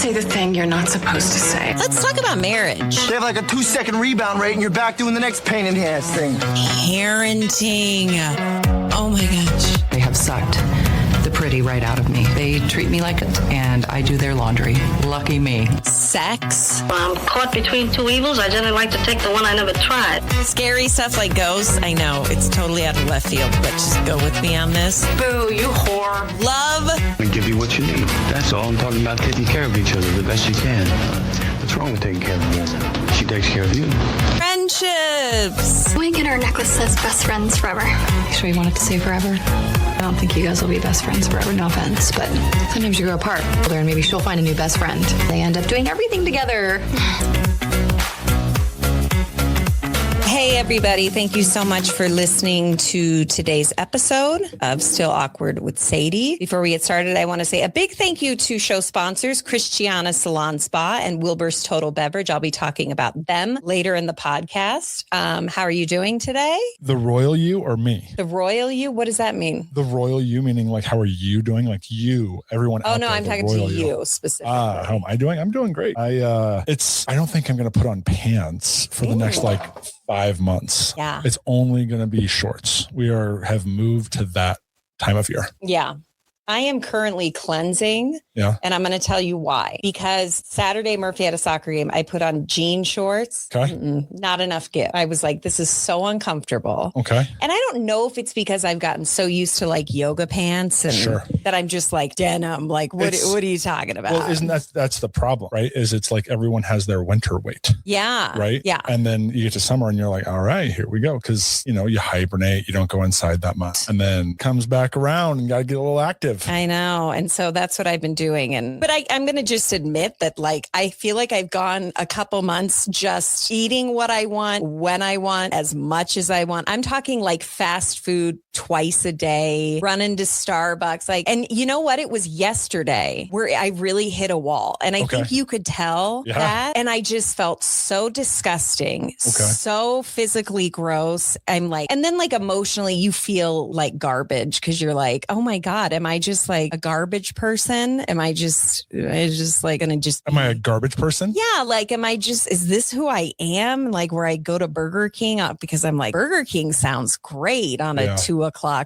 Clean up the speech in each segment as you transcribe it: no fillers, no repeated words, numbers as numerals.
say the thing you're not supposed to say. Let's talk about marriage. They have like a 2-second rebound rate and you're back doing the next pain in the ass thing. Parenting. Oh my gosh. They have sucked the pretty right out of me. They treat me like it, and I do their laundry. Lucky me. Sex. I'm caught between two evils. I generally like to take the one I never tried. Scary stuff like ghosts. I know it's totally out of left field, but just go with me on this. Boo, you whore. Love. I give you what you need. That's all. I'm talking about taking care of each other the best you can. What's wrong with taking care of a woman? She takes care of you. Friendships. Wink and her necklace says best friends forever. You sure you wanted to say forever? I don't think you guys will be best friends forever, no offense, but sometimes you grow apart. And maybe she'll find a new best friend. They end up doing everything together. Hey, everybody. Thank you so much for listening to today's episode of Still Awkward with Sadie. Before we get started, I want to say a big thank you to show sponsors, Christiana Salon Spa and Wilbur's Total Beverage. I'll be talking about them later in the podcast. How are you doing today? The royal you or me? The royal you? What does that mean? The royal you, meaning like, how are you doing? Like you, everyone. Oh, no, I'm talking to you specifically. How am I doing? I'm doing great. I don't think I'm going to put on pants for the next 5 months. Yeah. It's only going to be shorts. We have moved to that time of year. Yeah. I am currently cleansing. Yeah. And I'm going to tell you why. Because Saturday, Murphy had a soccer game. I put on jean shorts. Okay. Not enough give. I was like, this is so uncomfortable. Okay. And I don't know if it's because I've gotten so used to like yoga pants and that I'm just like denim. Like, what are you talking about? Well, isn't that's the problem, right? Is it's like everyone has their winter weight. Yeah. Right. Yeah. And then you get to summer and you're like, all right, here we go. Cause you hibernate, you don't go inside that much, and then comes back around and got to get a little active. I know. And so that's what I've been doing. But I'm going to just admit that I feel like I've gone a couple months just eating what I want, when I want, as much as I want. I'm talking like fast food twice a day, running to Starbucks. And you know what? It was yesterday where I really hit a wall. And I think you could tell that. And I just felt so disgusting, so physically gross. I'm like, and then emotionally, you feel like garbage because you're like, oh my God, am I just a garbage person? Am I just am I a garbage person? Yeah. Is this who I am? Where I go to Burger King because I'm like, Burger King sounds great on a 2:00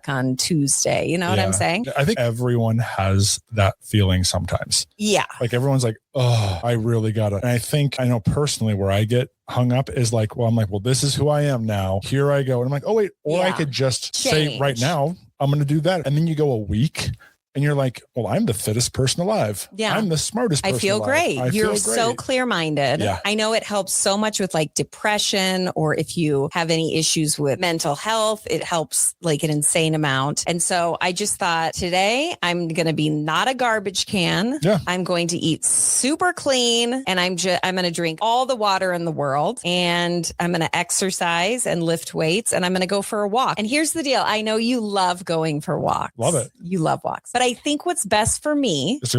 on Tuesday. You know what I'm saying? I think everyone has that feeling sometimes. Yeah. Everyone's like, oh, I really got it. And I know personally where I get hung up is well, this is who I am now. Here I go. And I'm like, oh wait, or I could just say right now, I'm going to do that. And then you go a week and you're like, well, I'm the fittest person alive. Yeah. I'm the smartest person I feel alive. great. You're so clear-minded. Yeah. I know it helps so much with depression, or if you have any issues with mental health, it helps an insane amount. And so I just thought today I'm going to be not a garbage can. Yeah. I'm going to eat super clean, and I'm going to drink all the water in the world, and I'm going to exercise and lift weights, and I'm going to go for a walk. And here's the deal. I know you love going for walks. Love it. You love walks. But I think what's best for me is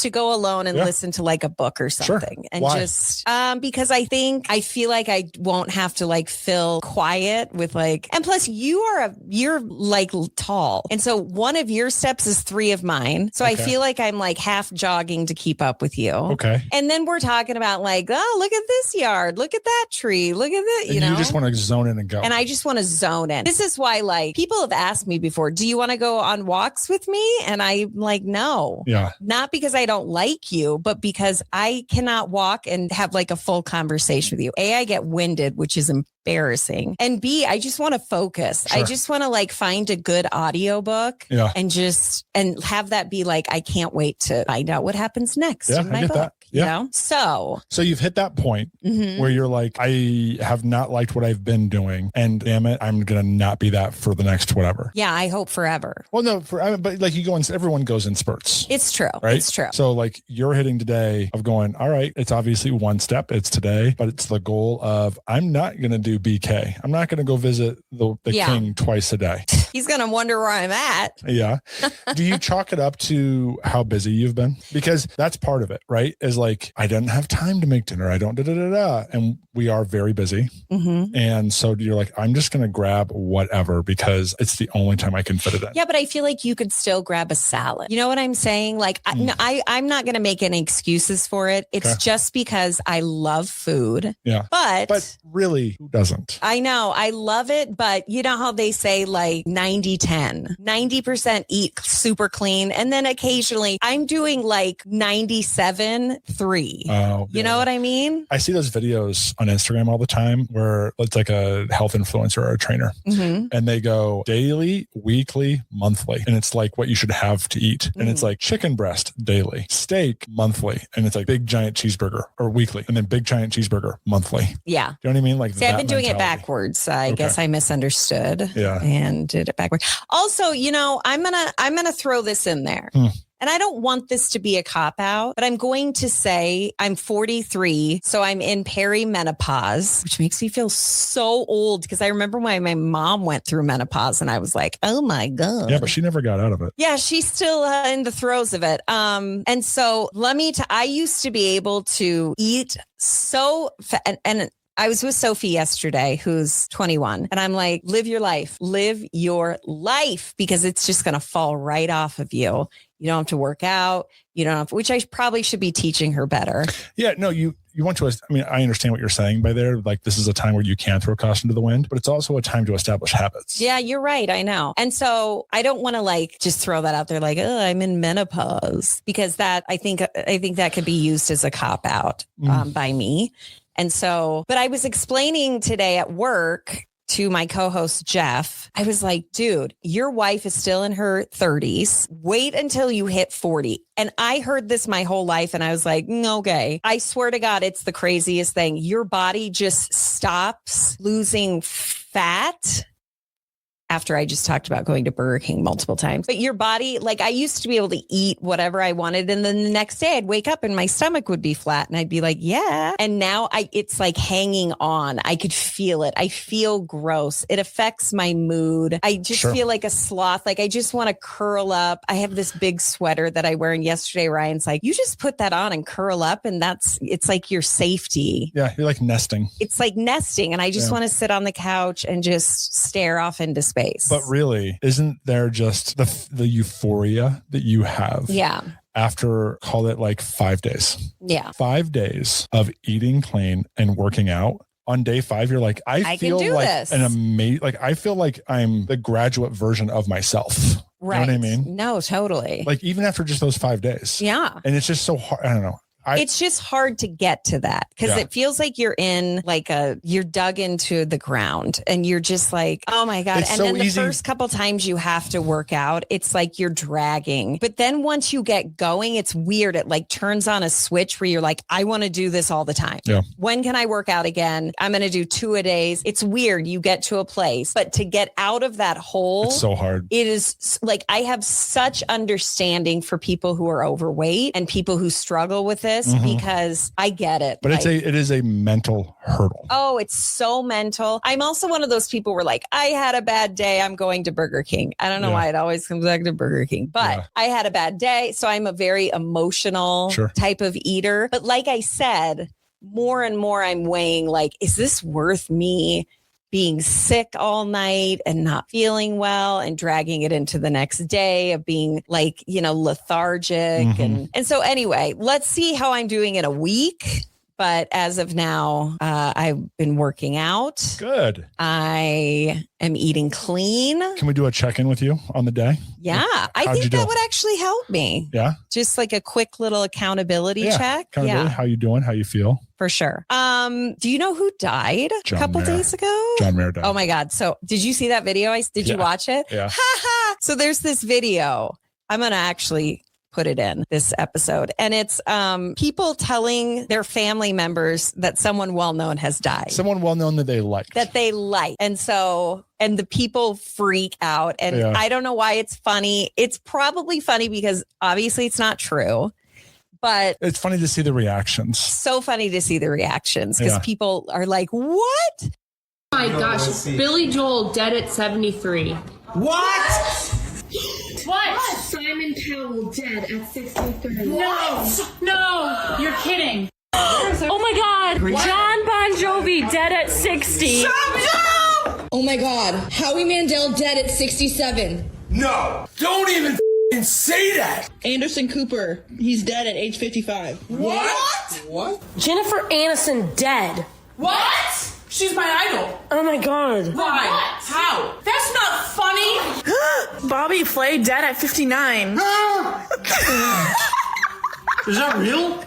to go alone and listen to a book or something. Sure. And Why? just because I feel like I won't have to fill quiet with and plus you're tall. And so one of your steps is 3 of mine. So I feel like I'm half jogging to keep up with you. Okay. And then we're talking about oh, look at this yard. Look at that tree. Look at that. You just want to zone in and go. And I just want to zone in. This is why people have asked me before, do you want to go on walks with me? And I'm like, no. Yeah. Not because I don't like you, but because I cannot walk and have a full conversation with you. A, I get winded, which is embarrassing. And B, I just want to focus. Sure. I just want to find a good audiobook and have that be I can't wait to find out what happens next in my book. That. Yeah. So you've hit that point where you're I have not liked what I've been doing, and damn it, I'm going to not be that for the next whatever. Yeah. I hope forever. Well, no, but you go in, everyone goes in spurts. It's true. Right. It's true. So you're hitting today of going, all right, it's obviously one step. It's today, but it's the goal of I'm not going to do do BK. I'm not going to go visit the king twice a day. He's going to wonder where I'm at. Yeah. Do you chalk it up to how busy you've been? Because that's part of it, right? Is like, I didn't have time to make dinner. I don't da-da-da-da. And we are very busy. Mm-hmm. And so you're like, I'm just going to grab whatever because it's the only time I can fit it in. Yeah, but I feel like you could still grab a salad. You know what I'm saying? Like, I'm not going to make any excuses for it. It's just because I love food. Yeah. But really, who doesn't? I know. I love it. But you know how they say like 90-10, 90% eat super clean. And then occasionally I'm doing like 97-3. Oh, you know what I mean? I see those videos on Instagram all the time where it's like a health influencer or a trainer and they go daily, weekly, monthly. And it's like what you should have to eat. And it's like chicken breast daily, steak monthly. And it's like big giant cheeseburger or weekly and then big giant cheeseburger monthly. Yeah. You know what I mean? Like, see, I've been doing it backwards. I guess I misunderstood and did it backwards. Also, you know, I'm going to throw this in there. And I don't want this to be a cop-out, but I'm going to say I'm 43, so I'm in perimenopause, which makes me feel so old because I remember when my mom went through menopause and I was like, oh my God. Yeah, but she never got out of it. Yeah, she's still in the throes of it. And so I used to be able to eat so and I was with Sophie yesterday, who's 21, and I'm like, live your life, because it's just going to fall right off of you. You don't have to work out. You don't have, which I probably should be teaching her better. Yeah, no, you want to, I mean, I understand what you're saying by there. Like, this is a time where you can throw caution to the wind, but it's also a time to establish habits. Yeah, you're right. I know. And so I don't want to like just throw that out there like, oh, I'm in menopause, because that I think that could be used as a cop out by me. And so, but I was explaining today at work to my co-host, Jeff, I was like, dude, your wife is still in her 30s. Wait until you hit 40. And I heard this my whole life. And I was like, okay, I swear to God, it's the craziest thing. Your body just stops losing fat. After I just talked about going to Burger King multiple times. But your body, like I used to be able to eat whatever I wanted. And then the next day I'd wake up and my stomach would be flat and I'd be like, yeah. And now it's like hanging on. I could feel it. I feel gross. It affects my mood. I just feel like a sloth. Like I just want to curl up. I have this big sweater that I wear. And yesterday Ryan's like, you just put that on and curl up. And it's like your safety. Yeah. You're like nesting. It's like nesting. And I just want to sit on the couch and just stare off into space. But really, isn't there just the euphoria that you have? Yeah. After, call it like 5 days. Yeah. 5 days of eating clean and working out. On day 5, you're like, I feel like this. An amazing, like I feel like I'm the graduate version of myself. Right. You know what I mean? No, totally. Like even after just those 5 days. Yeah. And it's just so hard. I don't know. It's just hard to get to that because it feels like you're in like you're dug into the ground and you're just like, oh my God. It's and so then the easy. first couple times you have to work out, it's like you're dragging. But then once you get going, it's weird. It like turns on a switch where you're like, I want to do this all the time. Yeah. When can I work out again? I'm going to do 2 a days. It's weird. You get to a place, but to get out of that hole, it's so hard. It is like, I have such understanding for people who are overweight and people who struggle with this because I get it. But like, it is a mental hurdle. Oh, it's so mental. I'm also one of those people where like, I had a bad day. I'm going to Burger King. I don't know why it always comes back to Burger King, but I had a bad day. So I'm a very emotional type of eater. But like I said, more and more I'm weighing like, is this worth me being sick all night and not feeling well and dragging it into the next day of being like, lethargic. And so anyway, let's see how I'm doing in a week. But as of now, I've been working out. Good. I am eating clean. Can we do a check-in with you on the day? Yeah. I think that would actually help me. Yeah. Just like a quick little accountability check. Yeah. How you doing? How you feel? For sure. Do you know who died a couple days ago? John Mayer died. Oh my God. So did you see that video? Did you watch it? Yeah. So there's this video. I'm going to actually put it in this episode. And it's people telling their family members that someone well-known has died. Someone well-known that they like. And so, and the people freak out. And I don't know why it's funny. It's probably funny because obviously it's not true. But it's funny to see the reactions. So funny to see the reactions because people are like, what? my gosh. Billy Joel dead at 73. What? What? Simon Cowell dead at 63. No, you're kidding. Oh my God. What? John Bon Jovi dead at 60. Oh my God. Howie Mandel dead at 67. No. Don't even say that. Anderson Cooper, he's dead at age 55. What? Jennifer Aniston dead. What? She's my idol. Oh my God. Why? How? That's not funny. Bobby Flay dead at 59. Is that real?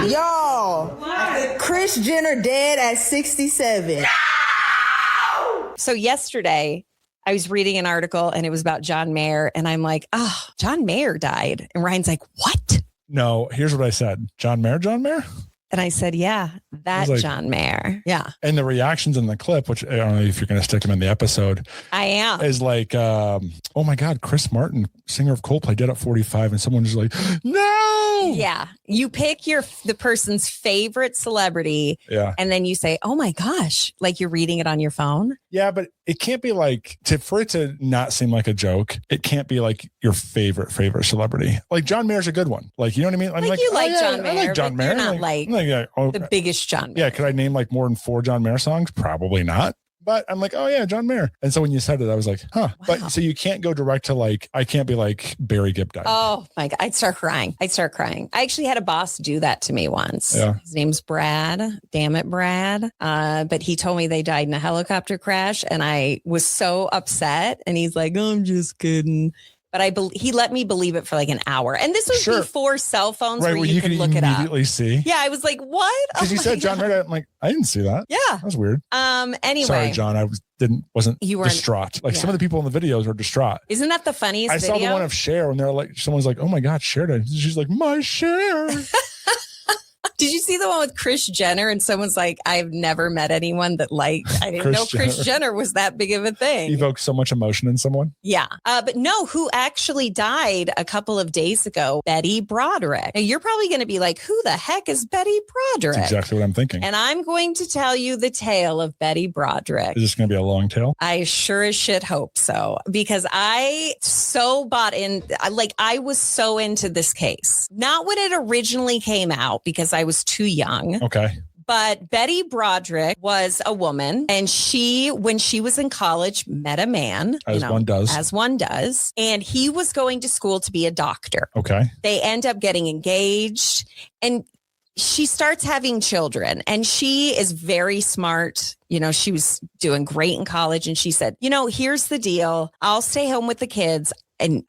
Y'all, Kris Jenner dead at 67. So yesterday, I was reading an article and it was about John Mayer. And I'm like, oh, John Mayer died. And Ryan's like, what? No, here's what I said. John Mayer? And I said, yeah, that like, John Mayer. Yeah. And the reactions in the clip, which I don't know if you're going to stick them in the episode. I am. Is like, oh my God, Chris Martin, singer of Coldplay, dead at 45. And someone just like, no. Yeah. You pick the person's favorite celebrity. Yeah. And then you say, oh my gosh, like you're reading it on your phone. Yeah, but it can't be like, for it to not seem like a joke, it can't be like your favorite celebrity. Like John Mayer's a good one. Like, you know what I mean? I'm like you like John Mayer. I like John Mayer. You're not like the biggest John Mayer. Yeah, could I name like more than 4 John Mayer songs? Probably not. But I'm like, oh yeah, John Mayer. And so when you said it, I was like, huh. Wow. But so you can't go direct to like, I can't be like Barry Gibb died. Oh my God. I'd start crying. I actually had a boss do that to me once. Yeah. His name's Brad. Damn it, Brad. But he told me they died in a helicopter crash and I was so upset. And he's like, oh, I'm just kidding. But he let me believe it for like an hour. And this was before cell phones where you could look it up. Immediately see. Yeah, I was like, what? Because you said John Mayer. I'm like, I didn't see that. Yeah. That was weird. Anyway. Sorry, John. I wasn't distraught. Like some of the people in the videos were distraught. Isn't that the funniest video? I saw the one of Cher and they're like, someone's like, oh my God, Cher died. She's like, my Cher. Did you see the one with Kris Jenner? And someone's like, I've never met anyone that I didn't know Kris Jenner was that big of a thing. Evokes so much emotion in someone. Yeah. But no, who actually died a couple of days ago? Betty Broderick. Now, you're probably going to be like, who the heck is Betty Broderick? That's exactly what I'm thinking. And I'm going to tell you the tale of Betty Broderick. Is this going to be a long tale? I sure as shit hope so. Because I so bought in, I was so into this case. Not when it originally came out, because I was too young. Okay. But Betty Broderick was a woman and when she was in college, met a man. As one does. And he was going to school to be a doctor. Okay. They end up getting engaged and she starts having children and she is very smart. You know, she was doing great in college and she said, here's the deal. I'll stay home with the kids. And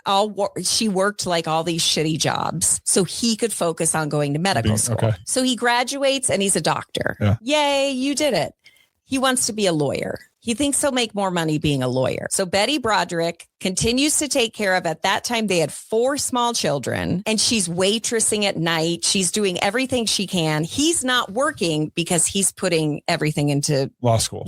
she worked like all these shitty jobs so he could focus on going to medical school. Okay. So he graduates and he's a doctor. Yeah. Yay, you did it. He wants to be a lawyer. He thinks he'll make more money being a lawyer. So Betty Broderick continues to take care of, at that time, they had 4 small children and she's waitressing at night. She's doing everything she can. He's not working because he's putting everything into law school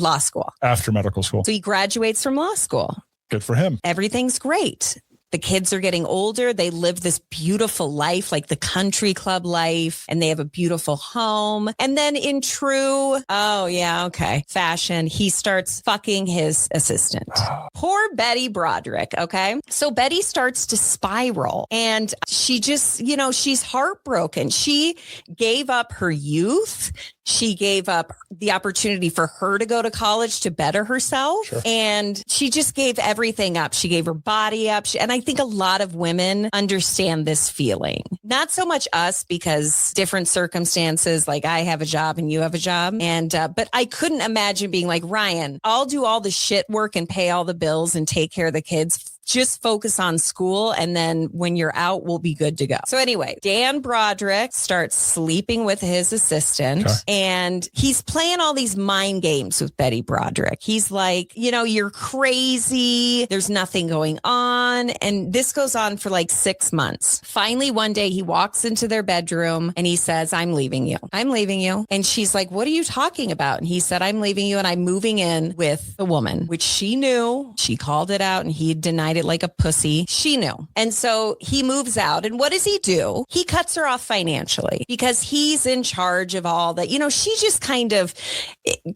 after medical school. So he graduates from law school. Good for him. Everything's great. The kids are getting older. They live this beautiful life, like the country club life, and they have a beautiful home. And then in true, fashion, he starts fucking his assistant. Poor Betty Broderick, okay? So Betty starts to spiral and she just, she's heartbroken. She gave up her youth. She gave up the opportunity for her to go to college to better herself. Sure. And she just gave everything up. She gave her body up. And I think a lot of women understand this feeling. Not so much us because different circumstances, like I have a job and you have a job. And, but I couldn't imagine being like, Ryan, I'll do all the shit work and pay all the bills and take care of the kids. Just focus on school. And then when you're out, we'll be good to go. So anyway, Dan Broderick starts sleeping with his assistant and he's playing all these mind games with Betty Broderick. He's like, you're crazy. There's nothing going on. And this goes on for like 6 months. Finally, one day he walks into their bedroom and he says, I'm leaving you. I'm leaving you. And she's like, what are you talking about? And he said, I'm leaving you and I'm moving in with a woman, which she knew. She called it out and he denied it treated like a pussy. She knew. And so he moves out. And what does he do? He cuts her off financially because he's in charge of all that. She's just kind of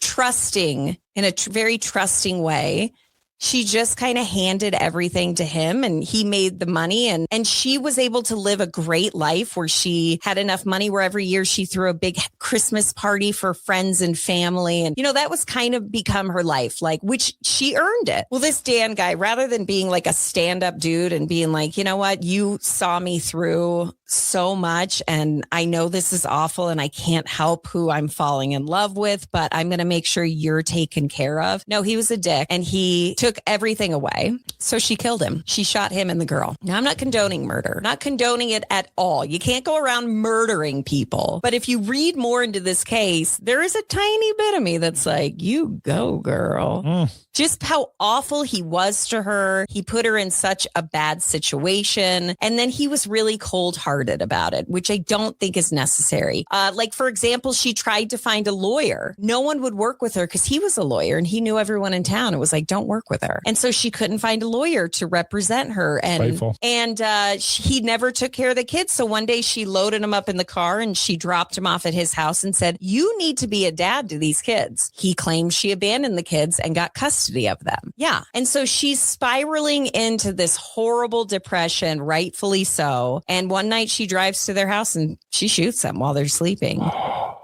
trusting in a very trusting way. She just kind of handed everything to him and he made the money and she was able to live a great life where she had enough money where every year she threw a big Christmas party for friends and family. And, that was kind of become her life, which she earned it. Well, this Dan guy, rather than being like a stand-up dude and being like, you know what, you saw me through so much and I know this is awful and I can't help who I'm falling in love with, but I'm going to make sure you're taken care of. No, he was a dick and he took everything away. So she killed him. She shot him and the girl. Now, I'm not condoning murder, not condoning it at all. You can't go around murdering people. But if you read more into this case, there is a tiny bit of me that's like, you go, girl. Just how awful he was to her. He put her in such a bad situation. And then he was really cold-hearted about it, which I don't think is necessary. For example, she tried to find a lawyer. No one would work with her because he was a lawyer and he knew everyone in town. It was like, don't work with her. And so she couldn't find a lawyer to represent her. He never took care of the kids. So one day she loaded him up in the car and she dropped him off at his house and said, you need to be a dad to these kids. He claimed she abandoned the kids and got custody of them. Yeah. And so she's spiraling into this horrible depression, rightfully so. And one night she drives to their house and she shoots them while they're sleeping.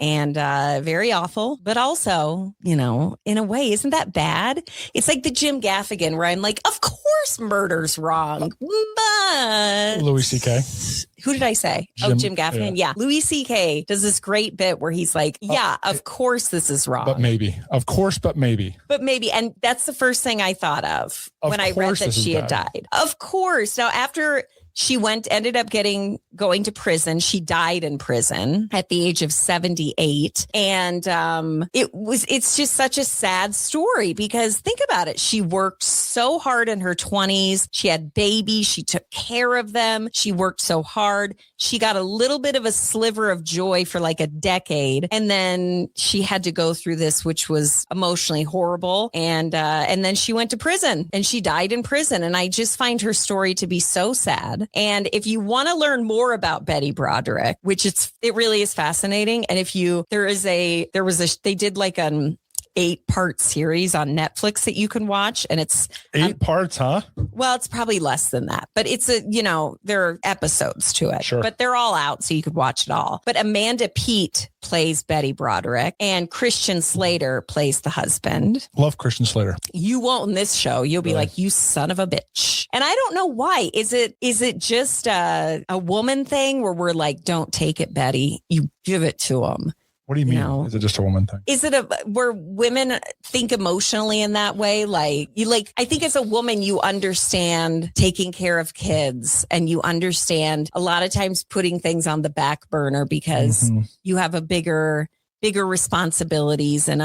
And very awful, but also, in a way, isn't that bad? It's like the Jim Gaffigan where I'm like, of course murder's wrong, but Louis C.K. Who did I say? Jim Gaffigan. Yeah. Louis C.K. does this great bit where he's like, of course this is wrong. But maybe. Of course, but maybe. But maybe. And that's the first thing I thought of when I read that she had died. Of course. Now, after she ended up going to prison. She died in prison at the age of 78. And it's just such a sad story because think about it. She worked so hard in her 20s. She had babies. She took care of them. She worked so hard. She got a little bit of a sliver of joy for like a decade. And then she had to go through this, which was emotionally horrible. And then she went to prison and she died in prison. And I just find her story to be so sad. And if you want to learn more about Betty Broderick, which it really is fascinating. And they did like an 8-part series on Netflix that you can watch. And it's 8 parts, huh? Well, it's probably less than that, but it's there are episodes to it, sure. But they're all out. So you could watch it all. But Amanda Peet plays Betty Broderick and Christian Slater plays the husband. Love Christian Slater. You won't in this show. You'll be like, you son of a bitch. And I don't know why. Is it just a woman thing where we're like, don't take it, Betty. You give it to him. What do you mean? Is it just a woman thing? Is it where women think emotionally in that way? I think as a woman, you understand taking care of kids and you understand a lot of times putting things on the back burner because you have a bigger responsibilities and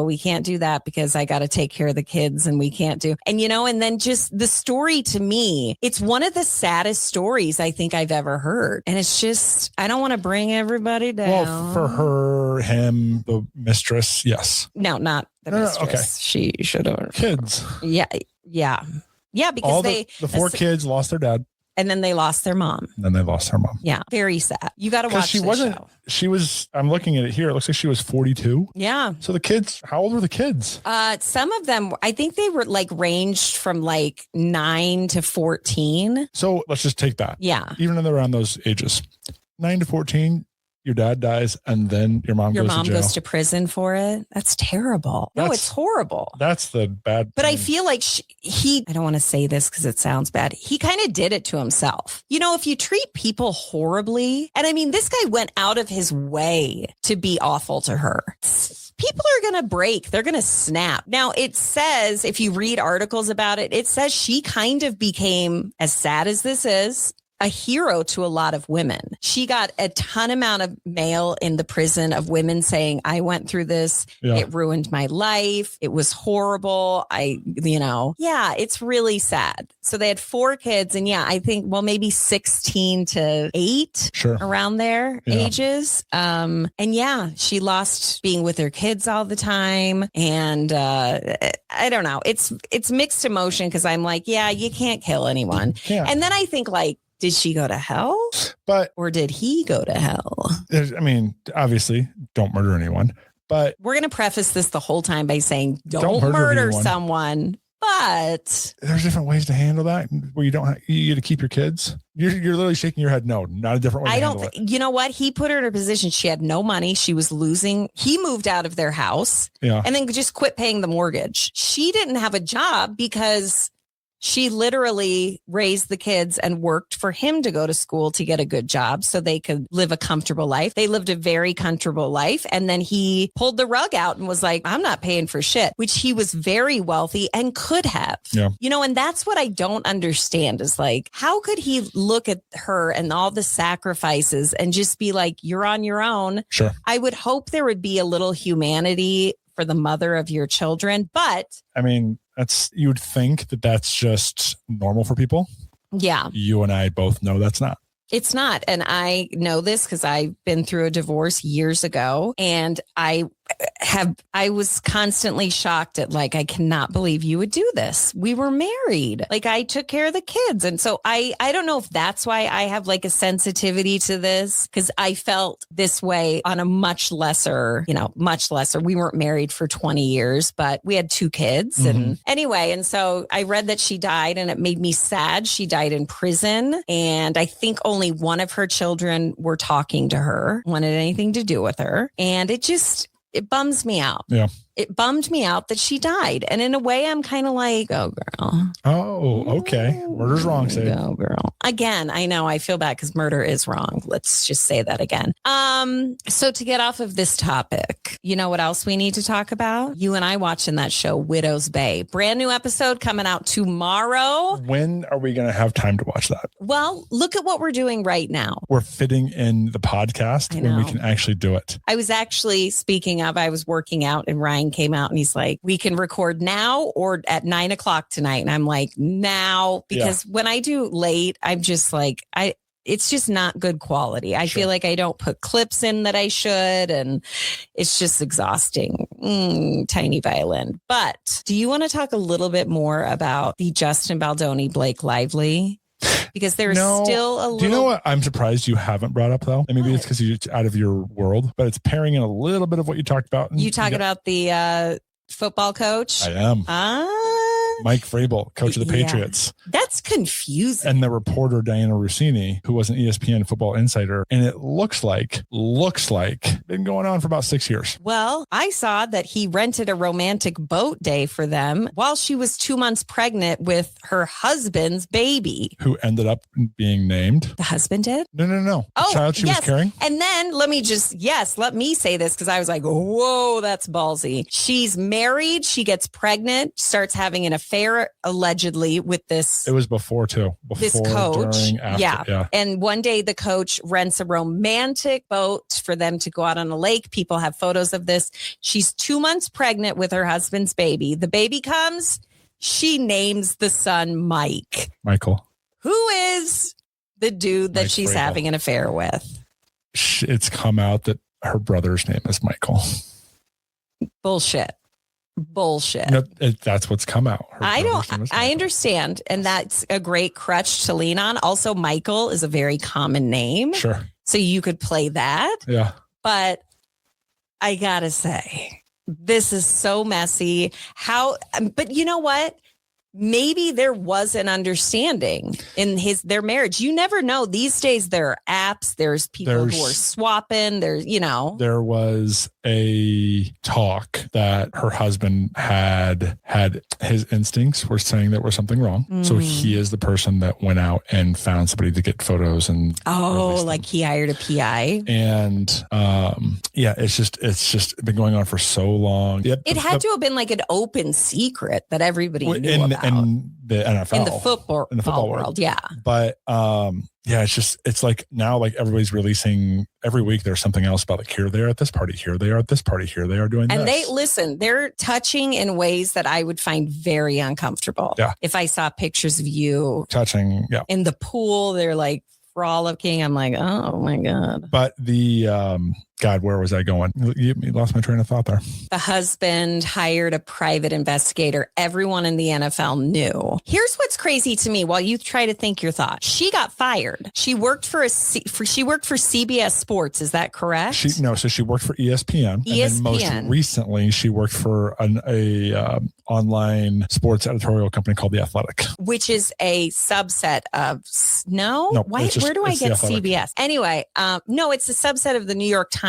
we can't do that because I got to take care of the kids and we can't do. And, and then just the story to me, it's one of the saddest stories I think I've ever heard. And it's just, I don't want to bring everybody down. Well, for her, him, the mistress. Yes. No, not the mistress. Okay. She should have. Kids. Yeah. Yeah. Yeah. Because all the 4 kids lost their dad. And then they lost their mom. And then they lost her mom. Yeah. Very sad. You got to watch show. I'm looking at it here. It looks like she was 42. Yeah. So the kids, how old were the kids? Some of them, I think they were ranged from 9 to 14. So let's just take that. Yeah. Even around those ages, 9 to 14, your dad dies and then your mom goes to prison for it. That's terrible. No, it's horrible. That's the bad. But I feel like I don't want to say this because it sounds bad. He kind of did it to himself. If you treat people horribly, and I mean, this guy went out of his way to be awful to her. People are going to break. They're going to snap. Now, it says, if you read articles about it, it says she kind of became, as sad as this is, a hero to a lot of women. She got a ton amount of mail in the prison of women saying, I went through this. Yeah. It ruined my life. It was horrible. It's really sad. So they had 4 kids and I think, maybe 16 to 8 around their ages. She lost being with her kids all the time. And I don't know. It's mixed emotion because I'm like, you can't kill anyone. Yeah. And then I think like, did she go to hell? Or did he go to hell? Obviously, don't murder anyone. But we're going to preface this the whole time by saying don't murder someone. But there's different ways to handle that where you get to keep your kids. You're literally shaking your head. No, not a different way. I don't. You know what? He put her in a position. She had no money. She was losing. He moved out of their house and then just quit paying the mortgage. She didn't have a job because she literally raised the kids and worked for him to go to school to get a good job so they could live a comfortable life. They lived a very comfortable life. And then he pulled the rug out and was like, I'm not paying for shit, which he was very wealthy and could have. Yeah. And that's what I don't understand is like, how could he look at her and all the sacrifices and just be like, you're on your own? Sure. I would hope there would be a little humanity for the mother of your children. But you would think that that's just normal for people. Yeah. You and I both know that's not. It's not. And I know this because I've been through a divorce years ago and I was constantly shocked at like, I cannot believe you would do this. We were married. Like I took care of the kids. And so I don't know if that's why I have like a sensitivity to this because I felt this way on a much lesser. We weren't married for 20 years, but we had 2 kids. Mm-hmm. And anyway, and so I read that she died and it made me sad. She died in prison. And I think only one of her children were talking to her, wanted anything to do with her. And it bums me out. Yeah. It bummed me out that she died. And in a way, I'm kind of like, go girl. Oh, okay. Murder's wrong, Sadie. Go girl. Again, I know I feel bad because murder is wrong. Let's just say that again. So to get off of this topic, you know what else we need to talk about? You and I watching that show, Widow's Bay. Brand new episode coming out tomorrow. When are we going to have time to watch that? Well, look at what we're doing right now. We're fitting in the podcast when we can actually do it. I was actually, speaking of, I was working out and Ryan came out and he's like, we can record now or at 9:00 tonight. And I'm like, now, because when I do late, I'm just like, it's just not good quality. I feel like I don't put clips in that I should. And it's just exhausting. Tiny violin. But do you want to talk a little bit more about the Justin Baldoni, Blake Lively? Because there's still a little. Do you know what I'm surprised you haven't brought up though? And maybe it's because it's out of your world, but it's pairing in a little bit of what you talked about. You talking about the football coach? I am. Mike Vrabel, coach of the Patriots. That's confusing. And the reporter Diana Rossini, who was an ESPN football insider. And it looks like been going on for about 6 years. Well, I saw that he rented a romantic boat day for them while she was 2 months pregnant with her husband's baby. Who ended up being named. The husband did? No. The child she was carrying. And then let me say this because I was like, whoa, that's ballsy. She's married. She gets pregnant, starts having an affair allegedly with this. It was before too. This coach. During, after, yeah. And one day the coach rents a romantic boat for them to go out on a lake. People have photos of this. She's 2 months pregnant with her husband's baby. The baby comes. She names the son Michael. Who is the dude that she's having an affair with? It's come out that her brother's name is Michael. Bullshit. No, that's what's come out. I understand. And that's a great crutch to lean on. Also, Michael is a very common name. Sure. So you could play that. Yeah. But I gotta say, this is so messy. But you know what? Maybe there was an understanding in their marriage. You never know. These days there are apps. There's people who are swapping. There was a talk that her husband had his instincts were saying that was something wrong. So he is the person that went out and found somebody to get photos and he hired a PI. And it's just been going on for so long. It had to have been like an open secret that everybody knew about. in the NFL, in the football world. Yeah. But yeah, it's like now, like everybody's releasing every week. There's something else about like, here they are at this party, here they are at this party, here they are doing and this. they're touching in ways that I would find very uncomfortable. Yeah. If I saw pictures of you touching in the pool, they're like frolicking. I'm like, oh my God. But the God, where was I going? You lost my train of thought there. The husband hired a private investigator. Everyone in the NFL knew. Here's what's crazy to me while you try to think your thought. She got fired. She worked for CBS Sports. Is that correct? So she worked for ESPN. And then most recently, she worked for a online sports editorial company called The Athletic. Which is a subset of... No? Why? Where do I get CBS? Anyway, no, it's a subset of the New York Times.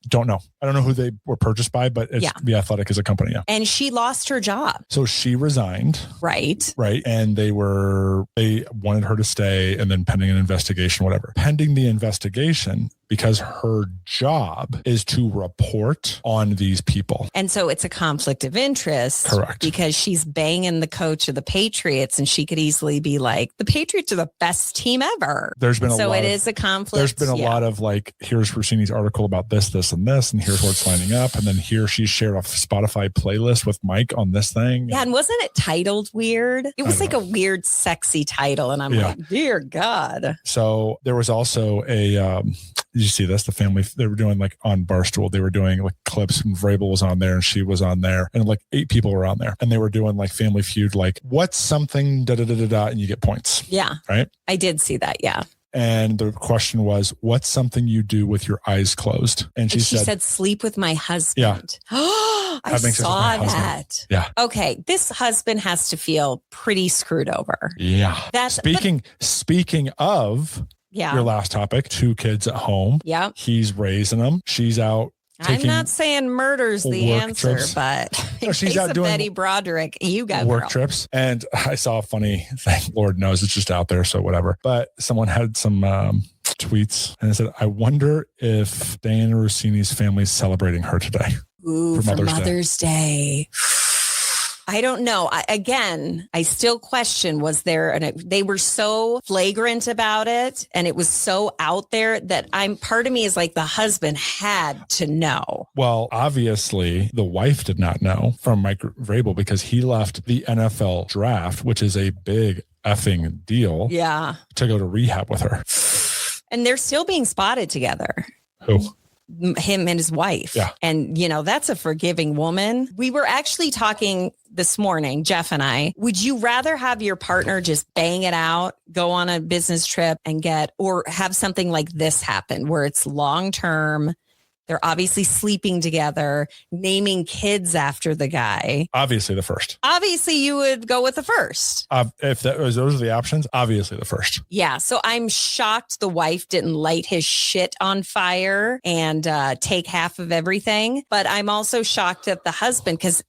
Don't know. I don't know who they were purchased by, but The Athletic is a company. Yeah. And she lost her job. So she resigned. Right. And they wanted her to stay, and then pending an investigation, whatever. Pending the investigation, because her job is to report on these people. And so it's a conflict of interest. Correct. Because she's banging the coach of the Patriots, and she could easily be like, the Patriots are the best team ever. It is a conflict. There's been a lot of like, here's Rossini's article about this, and this, and here's where it's lining up. And then here she shared a Spotify playlist with Mike on this thing. Yeah. And wasn't it titled weird? It was like a weird, sexy title. And I'm like, dear God. So there was also did you see this? The family, they were doing like on Barstool, they were doing like clips, and Vrabel was on there and she was on there, and like 8 people were on there, and they were doing like Family Feud, like what's something and you get points. Yeah. Right. I did see that. Yeah. And the question was, what's something you do with your eyes closed? And she said, sleep with my husband. Yeah. I saw that. Yeah. Okay. This husband has to feel pretty screwed over. Yeah. Speaking of your last topic, 2 kids at home. Yeah. He's raising them. She's out. I'm not saying murder's the answer, but she's out doing Betty Broderick. You got work trips. And I saw a funny thing. Lord knows it's just out there, so whatever. But someone had some tweets, and it said, I wonder if Diana Rossini's family is celebrating her today. Ooh, for Mother's Day. I don't know. I still question, they were so flagrant about it, and it was so out there that part of me is like, the husband had to know. Well, obviously the wife did not know from Mike Vrabel, because he left the NFL draft, which is a big effing deal. Yeah. To go to rehab with her. And they're still being spotted together. Who? Him and his wife. Yeah. And, that's a forgiving woman. We were actually talking this morning, Jeff and I. Would you rather have your partner just bang it out, go on a business trip or have something like this happen where it's long term? They're obviously sleeping together, naming kids after the guy. Obviously the first. Obviously you would go with the first. If those are the options, obviously the first. Yeah. So I'm shocked the wife didn't light his shit on fire and take half of everything. But I'm also shocked that the husband, because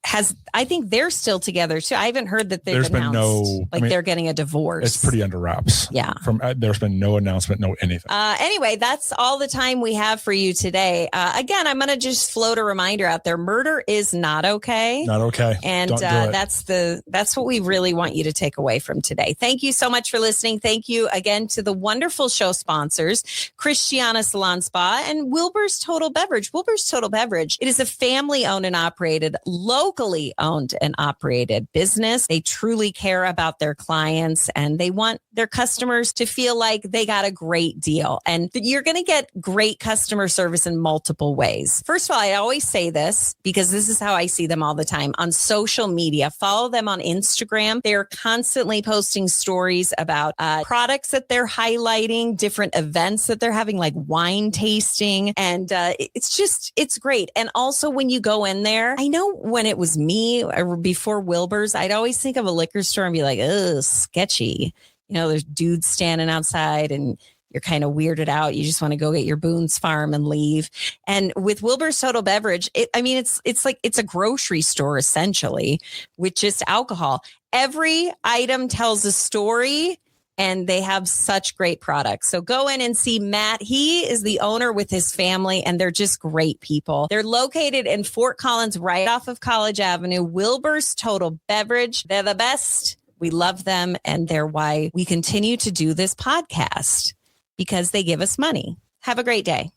I think they're still together too. I haven't heard that they've announced they're getting a divorce. It's pretty under wraps. Yeah. There's been no announcement, no anything. Anyway, that's all the time we have for you today. Again, I'm going to just float a reminder out there. Murder is not okay. Not okay. And that's what we really want you to take away from today. Thank you so much for listening. Thank you again to the wonderful show sponsors, Christiana Salon Spa and Wilbur's Total Beverage. Wilbur's Total Beverage, it is a family owned and operated, locally owned and operated business. They truly care about their clients, and they want their customers to feel like they got a great deal. And you're going to get great customer service in multiple ways. First of all, I always say this because this is how I see them all the time on social media. Follow them on Instagram. They're constantly posting stories about products that they're highlighting, different events that they're having, like wine tasting. And it's great. And also when you go in there, I know when it was me or before Wilbur's, I'd always think of a liquor store and be like, oh, sketchy. There's dudes standing outside and you're kind of weirded out. You just want to go get your Boone's Farm and leave. And with Wilbur's Total Beverage, it's like it's a grocery store essentially with just alcohol. Every item tells a story and they have such great products. So go in and see Matt. He is the owner with his family, and they're just great people. They're located in Fort Collins, right off of College Avenue. Wilbur's Total Beverage. They're the best. We love them, and they're why we continue to do this podcast, because they give us money. Have a great day.